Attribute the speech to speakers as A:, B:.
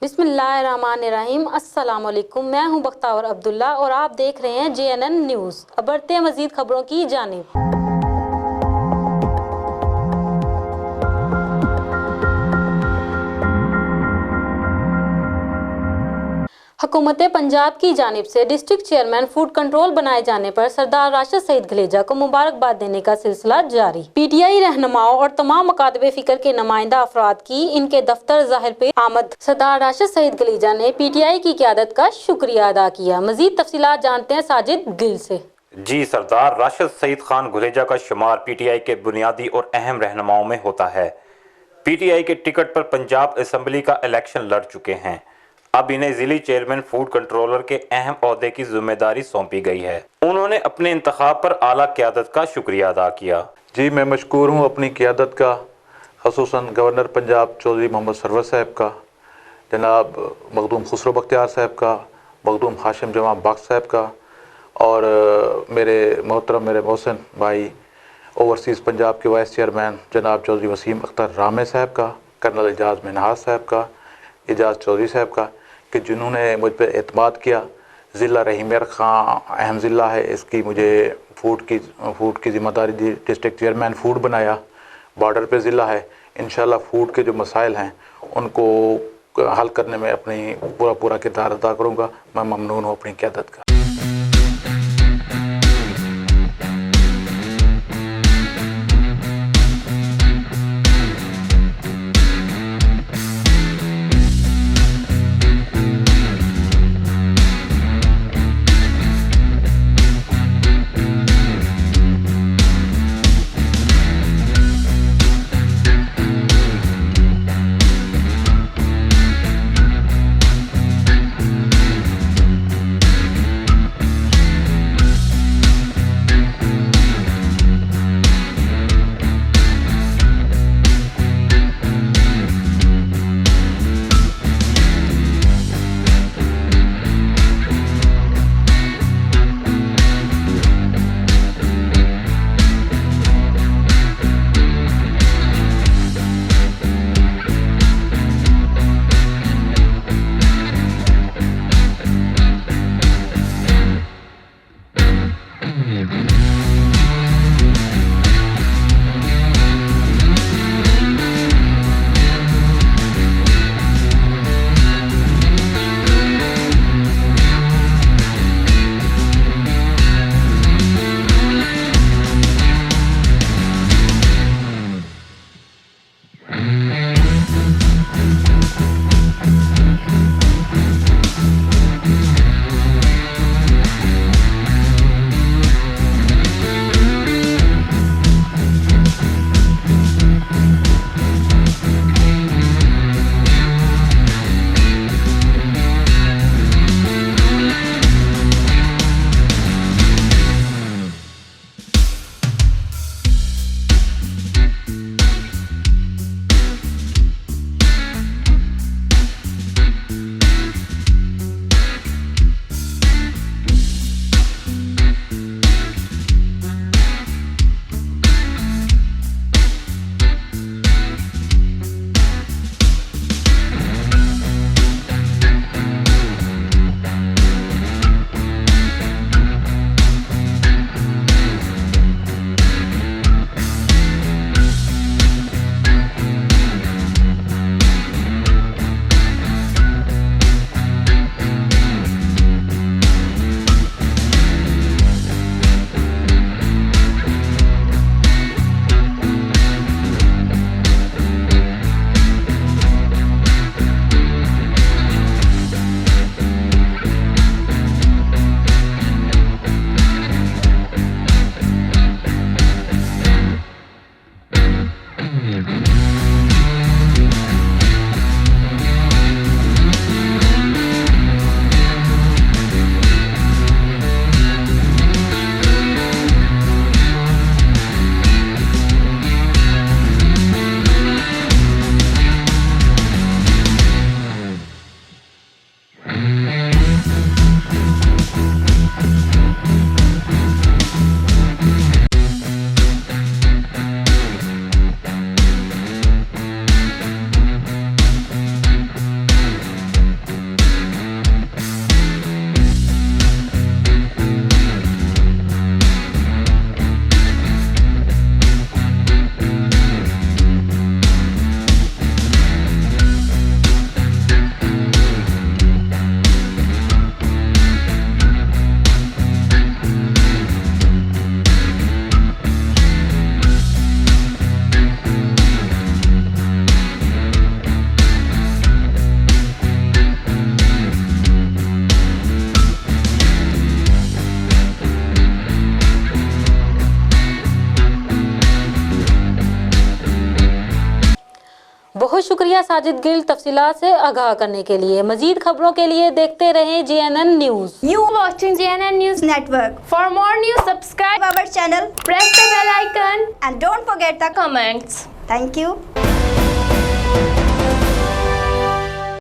A: बिस्मिल्लाहिर्रहमानिर्रहीम। अस्सलाम वालेकुम। मैं हूं बख्तावर अब्दुल्ला और आप देख रहे हैं JNN न्यूज़। अब बढ़ते हैं मज़ीद खबरों की जानिब। हुकूमत पंजाब की जानिब से डिस्ट्रिक्ट चेयरमैन फूड कंट्रोल बनाए जाने पर सरदार राशिद सईद गलेजा को मुबारकबाद देने का सिलसिला जारी। PTI रहनुमाओं और तमाम मकातबे फिक्र के नुमाइंदा अफराद की इनके दफ्तर ज़ाहिर पे आमद। सरदार राशिद सईद गलेजा ने PTI की क़यादत का शुक्रिया अदा किया। मजीद तफसीलात जानते हैं साजिद गिल से।
B: जी, सरदार राशिद सईद खान गुलेजा का शुमार PTI के बुनियादी और अहम रहनुमाओं में होता है। PTI के टिकट पर पंजाब असम्बली का इलेक्शन लड़ चुके हैं। अब इन्हें जिली चेयरमैन फूड कंट्रोलर के अहम ओहदे की जिम्मेदारी सौंपी गई है। उन्होंने अपने इंतखाब पर आला क़यादत का शुक्रिया अदा किया।
C: जी, मैं मशकूर हूँ अपनी क़यादत का, ख़ुसूसन गवर्नर पंजाब चौधरी मोहम्मद सरवर साहब का, जनाब मखदूम खुसरो बख्तियार साहब का, मखदूम हाशिम जमा बख्श साहब का, और मेरे मोहतरम मेरे मोहसिन भाई ओवरसीज़ पंजाब के वाइस चेयरमैन जनाब चौधरी वसीम अख्तर रामे साहब का, कर्नल एजाज मिनहाज साहब का, एजाज चौधरी साहब का, कि जिन्होंने मुझ पर एतमाद किया। ज़िला रहीमर खां अहम ज़िला है, इसकी मुझे फूड की ज़िम्मेदारी दी, डिस्ट्रिक्ट चेयरमैन फूड बनाया। बॉर्डर पे ज़िला है, इंशाल्लाह फूड के जो मसाइल हैं उनको हल करने में अपनी पूरा किरदार अदा करूँगा। मैं ममनून हूँ अपनी क़यादत का।
A: लिया साजिद गिल तफसीलात से आगाह करने के लिए। मजीद खबरों के लिए देखते रहें JNN news.
D: You watching JNN News
E: Network.
D: For more news, subscribe
E: Our channel
D: press the bell icon
E: and don't forget the
D: comments.
E: thank you.